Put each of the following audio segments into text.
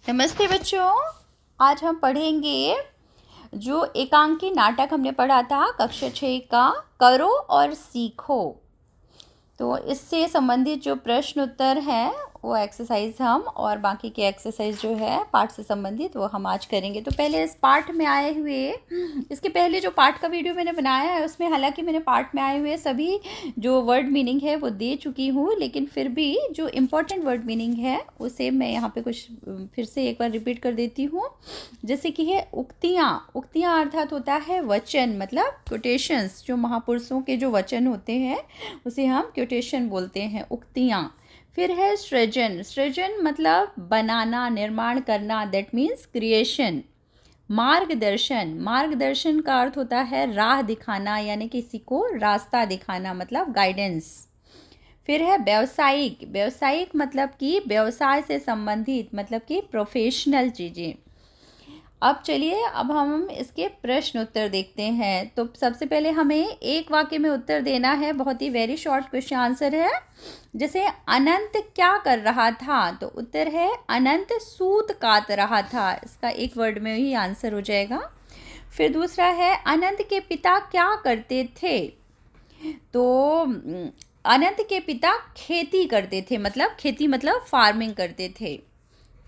नमस्ते बच्चों। आज हम पढ़ेंगे जो एकांकी नाटक हमने पढ़ा था कक्षा 6 का, करो और सीखो। तो इससे संबंधित जो प्रश्न उत्तर हैं वो एक्सरसाइज हम और बाकी के एक्सरसाइज जो है पाठ से संबंधित वो हम आज करेंगे। तो पहले इस पाठ में आए हुए, इसके पहले जो पाठ का वीडियो मैंने बनाया है उसमें हालांकि मैंने पाठ में आए हुए सभी जो वर्ड मीनिंग है वो दे चुकी हूँ, लेकिन फिर भी जो इम्पोर्टेंट वर्ड मीनिंग है उसे मैं यहाँ पे कुछ फिर से एक बार रिपीट कर देती हूँ। जैसे कि है उक्तियाँ। उक्तियाँ अर्थात होता है वचन, मतलब कोटेशंस, जो महापुरुषों के जो वचन होते हैं उसे हम कोटेशन बोलते हैं, उक्तियाँ। फिर है सृजन। सृजन मतलब बनाना, निर्माण करना, दैट मीन्स क्रिएशन। मार्गदर्शन। मार्गदर्शन का अर्थ होता है राह दिखाना, यानी किसी को रास्ता दिखाना, मतलब गाइडेंस। फिर है व्यावसायिक। व्यावसायिक मतलब कि व्यवसाय से संबंधित, मतलब कि प्रोफेशनल चीज़ें। अब चलिए अब हम इसके प्रश्न उत्तर देखते हैं। तो सबसे पहले हमें एक वाक्य में उत्तर देना है, बहुत ही वेरी शॉर्ट क्वेश्चन आंसर है। जैसे अनंत क्या कर रहा था, तो उत्तर है अनंत सूत काट रहा था। इसका एक वर्ड में ही आंसर हो जाएगा। फिर दूसरा है अनंत के पिता क्या करते थे, तो अनंत के पिता खेती करते थे, मतलब खेती मतलब फार्मिंग करते थे।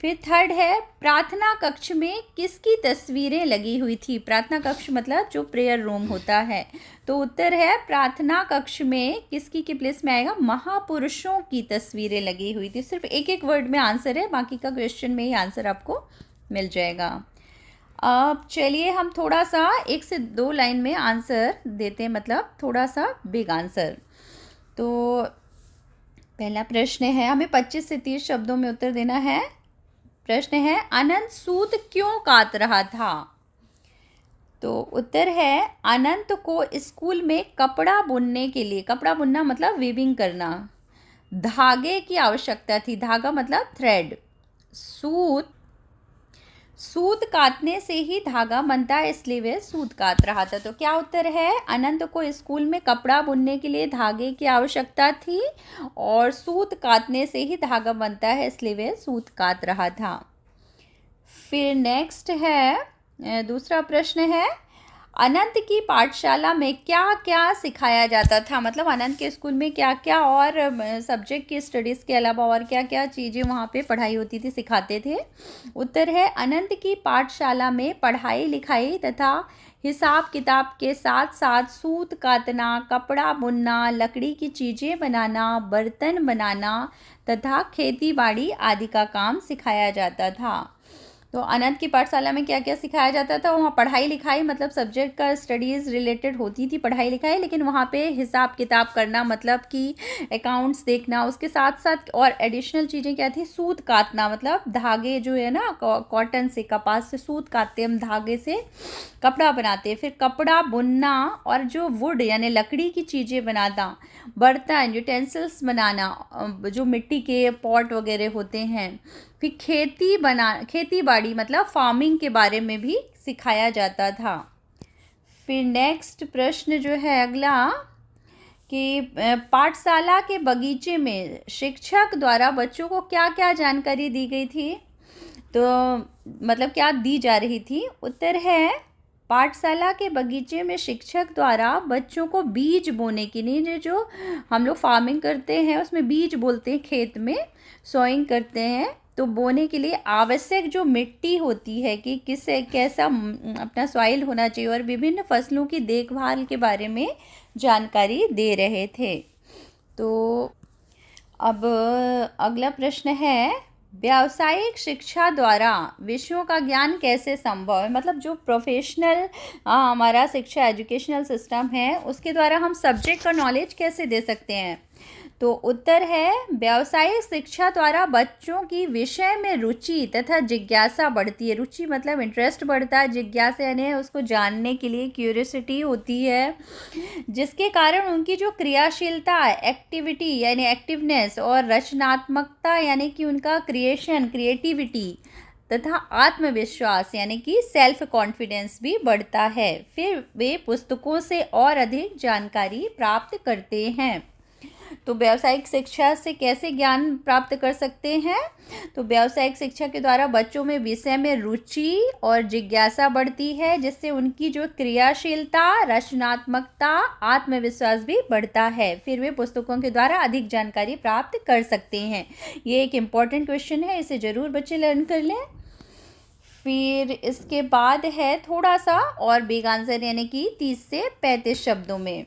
फिर थर्ड है प्रार्थना कक्ष में किसकी तस्वीरें लगी हुई थी। प्रार्थना कक्ष मतलब जो प्रेयर रूम होता है। तो उत्तर है प्रार्थना कक्ष में किसकी के प्लेस में आएगा, महापुरुषों की तस्वीरें लगी हुई थी। सिर्फ एक एक वर्ड में आंसर है, बाकी का क्वेश्चन में ही आंसर आपको मिल जाएगा। अब चलिए हम थोड़ा सा 1 से 2 लाइन में आंसर देते हैं, मतलब थोड़ा सा बिग आंसर। तो पहला प्रश्न है, हमें 25 से 30 शब्दों में उत्तर देना है। प्रश्न है अनंत सूत क्यों काट रहा था, तो उत्तर है अनंत को स्कूल में कपड़ा बुनने के लिए, कपड़ा बुनना मतलब वीविंग करना, धागे की आवश्यकता थी। धागा मतलब थ्रेड। सूत काटने से ही धागा बनता है, इसलिए वह सूत काट रहा था। तो क्या उत्तर है, अनंत को स्कूल में कपड़ा बुनने के लिए धागे की आवश्यकता थी और सूत काटने से ही धागा बनता है, इसलिए वह सूत काट रहा था। फिर नेक्स्ट है, दूसरा प्रश्न है अनंत की पाठशाला में क्या क्या सिखाया जाता था, मतलब अनंत के स्कूल में क्या क्या और सब्जेक्ट की स्टडीज़ के अलावा और क्या क्या चीज़ें वहाँ पे पढ़ाई होती थी, सिखाते थे। उत्तर है अनंत की पाठशाला में पढ़ाई लिखाई तथा हिसाब किताब के साथ साथ सूत काटना, कपड़ा बुनना, लकड़ी की चीज़ें बनाना, बर्तन बनाना तथा खेती बाड़ी आदि का काम सिखाया जाता था। तो अनंत की पाठशाला में क्या क्या सिखाया जाता था, वहाँ पढ़ाई लिखाई मतलब सब्जेक्ट का स्टडीज़ रिलेटेड होती थी पढ़ाई लिखाई, लेकिन वहाँ पे हिसाब किताब करना मतलब कि अकाउंट्स देखना, उसके साथ साथ और एडिशनल चीज़ें क्या थी, सूत काटना, मतलब धागे जो है ना कॉटन से, कपास से सूत काटते हम, धागे से कपड़ा बनाते। फिर कपड़ा बुनना और जो वुड यानी लकड़ी की चीज़ें बनाना, बर्तन यूटेंसिल्स बनाना, जो मिट्टी के पॉट वगैरह होते हैं। फिर खेती बाड़ी मतलब फार्मिंग के बारे में भी सिखाया जाता था। फिर नेक्स्ट प्रश्न जो है अगला कि पाठशाला के बगीचे में शिक्षक द्वारा बच्चों को क्या क्या जानकारी दी गई थी, तो मतलब क्या दी जा रही थी। उत्तर है पाठशाला के बगीचे में शिक्षक द्वारा बच्चों को बीज बोने के लिए, जो हम लोग फार्मिंग करते हैं उसमें बीज बोलते हैं, खेत में सोइंग करते हैं, तो बोने के लिए आवश्यक जो मिट्टी होती है कि कैसा अपना सॉइल होना चाहिए और विभिन्न फसलों की देखभाल के बारे में जानकारी दे रहे थे। तो अब अगला प्रश्न है व्यावसायिक शिक्षा द्वारा विषयों का ज्ञान कैसे संभव है, मतलब जो प्रोफेशनल हमारा शिक्षा एजुकेशनल सिस्टम है उसके द्वारा हम सब्जेक्ट का नॉलेज कैसे दे सकते हैं। तो उत्तर है व्यावसायिक शिक्षा द्वारा बच्चों की विषय में रुचि तथा जिज्ञासा बढ़ती है। रुचि मतलब इंटरेस्ट बढ़ता है, जिज्ञासा यानी उसको जानने के लिए क्यूरियोसिटी होती है, जिसके कारण उनकी जो क्रियाशीलता, एक्टिविटी यानी एक्टिवनेस और रचनात्मकता यानी कि उनका क्रिएटिविटी तथा आत्मविश्वास यानी कि सेल्फ कॉन्फिडेंस भी बढ़ता है। फिर वे पुस्तकों से और अधिक जानकारी प्राप्त करते हैं। तो व्यावसायिक शिक्षा से कैसे ज्ञान प्राप्त कर सकते हैं? तो व्यावसायिक शिक्षा के द्वारा बच्चों में विषय में रुचि और जिज्ञासा बढ़ती है, जिससे उनकी जो क्रियाशीलता, रचनात्मकता, आत्मविश्वास भी बढ़ता है। फिर वे पुस्तकों के द्वारा अधिक जानकारी प्राप्त कर सकते हैं। ये एक इम्पॉर्टेंट क्वेश्चन है, इसे ज़रूर बच्चे लर्न कर लें। फिर इसके बाद है थोड़ा सा और बिग आंसर, यानी कि 30 से 35 शब्दों में।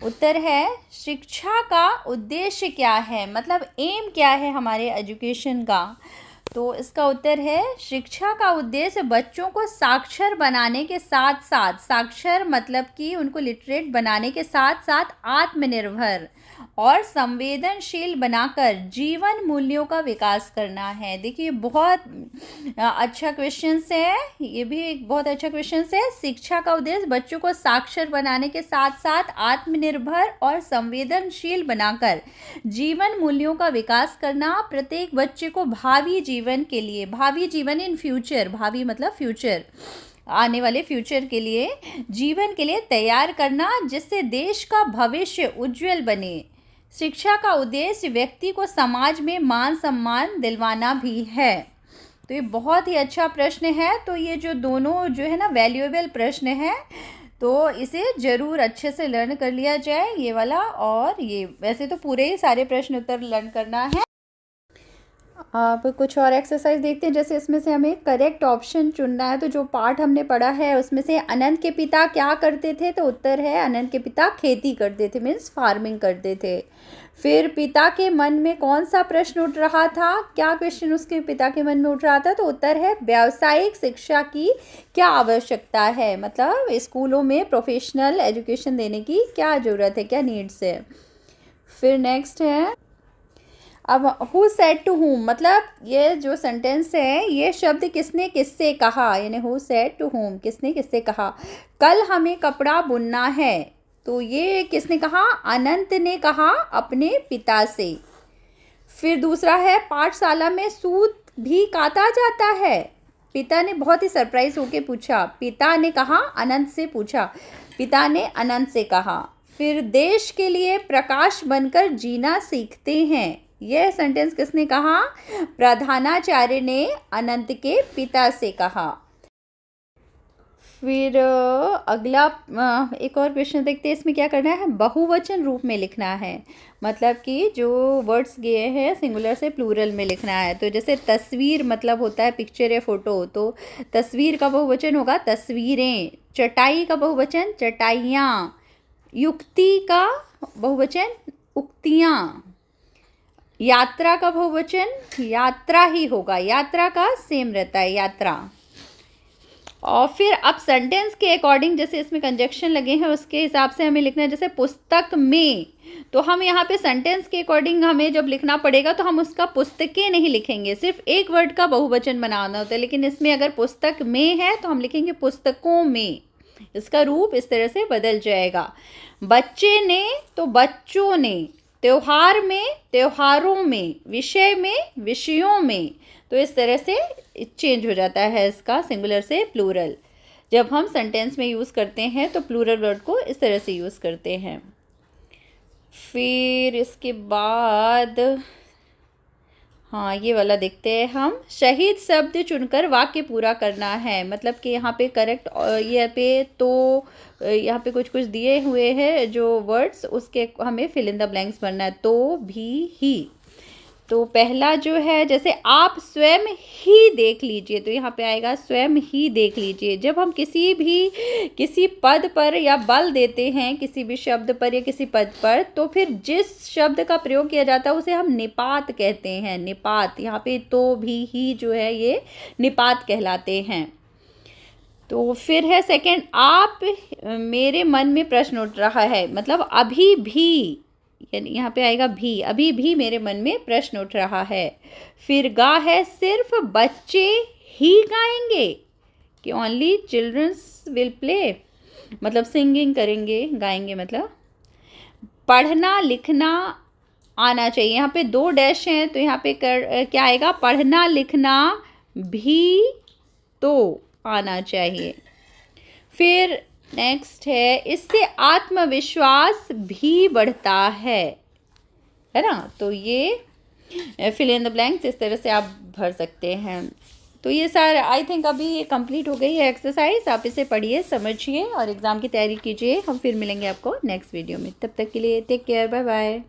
उत्तर है शिक्षा का उद्देश्य क्या है, मतलब एम क्या है हमारे एजुकेशन का। तो इसका उत्तर है शिक्षा का उद्देश्य बच्चों को साक्षर बनाने के साथ साथ, साक्षर मतलब कि उनको लिटरेट बनाने के साथ साथ आत्मनिर्भर और संवेदनशील बनाकर जीवन मूल्यों का विकास करना है। देखिए बहुत अच्छा क्वेश्चन है, ये भी एक बहुत अच्छा क्वेश्चन है। शिक्षा का उद्देश्य बच्चों को साक्षर बनाने के साथ साथ आत्मनिर्भर और संवेदनशील बनाकर जीवन मूल्यों का विकास करना, प्रत्येक बच्चे को भावी जीवन के लिए, भावी जीवन इन फ्यूचर, भावी मतलब फ्यूचर, आने वाले फ्यूचर के लिए, जीवन के लिए तैयार करना, जिससे देश का भविष्य उज्जवल बने। शिक्षा का उद्देश्य व्यक्ति को समाज में मान सम्मान दिलवाना भी है। तो ये बहुत ही अच्छा प्रश्न है। तो ये जो दोनों जो है ना वैल्यूएबल प्रश्न है, तो इसे ज़रूर अच्छे से लर्न कर लिया जाए, ये वाला और ये। वैसे तो पूरे ही सारे प्रश्न उत्तर लर्न करना है। अब कुछ और एक्सरसाइज देखते हैं। जैसे इसमें से हमें करेक्ट ऑप्शन चुनना है। तो जो पार्ट हमने पढ़ा है उसमें से अनंत के पिता क्या करते थे, तो उत्तर है अनंत के पिता खेती करते थे, मीन्स फार्मिंग करते थे। फिर पिता के मन में कौन सा प्रश्न उठ रहा था, क्या क्वेश्चन उसके पिता के मन में उठ रहा था, तो उत्तर है व्यावसायिक शिक्षा की क्या आवश्यकता है, मतलब स्कूलों में प्रोफेशनल एजुकेशन देने की क्या ज़रूरत है, क्या नीड्स है। फिर नेक्स्ट है, अब हु सेड टू हुम, मतलब ये जो सेंटेंस है, ये शब्द किसने किससे कहा, यानी हु सेड टू हुम, किसने किससे कहा। कल हमें कपड़ा बुनना है, तो ये किसने कहा, अनंत ने कहा अपने पिता से। फिर दूसरा है पाठशाला में सूत भी काता जाता है, पिता ने बहुत ही सरप्राइज होके पूछा, पिता ने कहा अनंत से पूछा, पिता ने अनंत से कहा। फिर देश के लिए प्रकाश बनकर जीना सीखते हैं, यह सेंटेंस किसने कहा, प्रधानाचार्य ने अनंत के पिता से कहा। फिर अगला एक और क्वेश्चन देखते हैं। इसमें क्या करना है, बहुवचन रूप में लिखना है, मतलब कि जो वर्ड्स गए हैं सिंगुलर से प्लूरल में लिखना है। तो जैसे तस्वीर मतलब होता है पिक्चर या फोटो, तो तस्वीर का बहुवचन होगा तस्वीरें। चटाई का बहुवचन चटाइयाँ। युक्ति का बहुवचन उक्तियाँ। यात्रा का बहुवचन यात्रा ही होगा, यात्रा का सेम रहता है, यात्रा। और फिर अब सेंटेंस के अकॉर्डिंग, जैसे इसमें कंजक्शन लगे हैं उसके हिसाब से हमें लिखना है। जैसे पुस्तक में, तो हम यहाँ पे सेंटेंस के अकॉर्डिंग हमें जब लिखना पड़ेगा तो हम उसका पुस्तकें नहीं लिखेंगे, सिर्फ एक वर्ड का बहुवचन बनाना होता है। लेकिन इसमें अगर पुस्तक में है तो हम लिखेंगे पुस्तकों में, इसका रूप इस तरह से बदल जाएगा। बच्चे ने तो बच्चों ने, त्योहार में त्योहारों में, विषय में विषयों में, तो इस तरह से चेंज हो जाता है इसका सिंगुलर से प्लूरल। जब हम सेंटेंस में यूज़ करते हैं तो प्लूरल वर्ड को इस तरह से यूज़ करते हैं। फिर इसके बाद हाँ ये वाला देखते हैं हम, शहीद शब्द चुनकर वाक्य पूरा करना है, मतलब कि यहाँ पे करेक्ट, यहाँ पे तो यहाँ पे कुछ कुछ दिए हुए हैं जो वर्ड्स, उसके हमें फिल इन द ब्लैंक्स भरना है। तो भी ही, तो पहला जो है जैसे आप स्वयं ही देख लीजिए, तो यहाँ पे आएगा स्वयं ही देख लीजिए। जब हम किसी पद पर या बल देते हैं किसी भी शब्द पर या किसी पद पर, तो फिर जिस शब्द का प्रयोग किया जाता है उसे हम निपात कहते हैं, निपात। यहाँ पे तो भी ही जो है ये निपात कहलाते हैं। तो फिर है सेकंड, आप मेरे मन में प्रश्न उठ रहा है, मतलब अभी भी, यानी यहाँ पे आएगा भी, अभी भी मेरे मन में प्रश्न उठ रहा है। फिर गा है सिर्फ बच्चे ही गाएंगे, कि ओनली चिल्ड्रंस विल प्ले, मतलब सिंगिंग करेंगे, गाएंगे मतलब। पढ़ना लिखना आना चाहिए, यहाँ पे 2 डैश हैं तो यहाँ पे क्या आएगा, पढ़ना लिखना भी तो आना चाहिए। फिर नेक्स्ट है, इससे आत्मविश्वास भी बढ़ता है, है ना। तो ये फिल इन द ब्लैंक्स इस तरह से आप भर सकते हैं। तो ये सारा आई थिंक अभी ये कंप्लीट हो गई है एक्सरसाइज। आप इसे पढ़िए, समझिए और एग्ज़ाम की तैयारी कीजिए। हम फिर मिलेंगे आपको नेक्स्ट वीडियो में। तब तक के लिए टेक केयर, बाय बाय।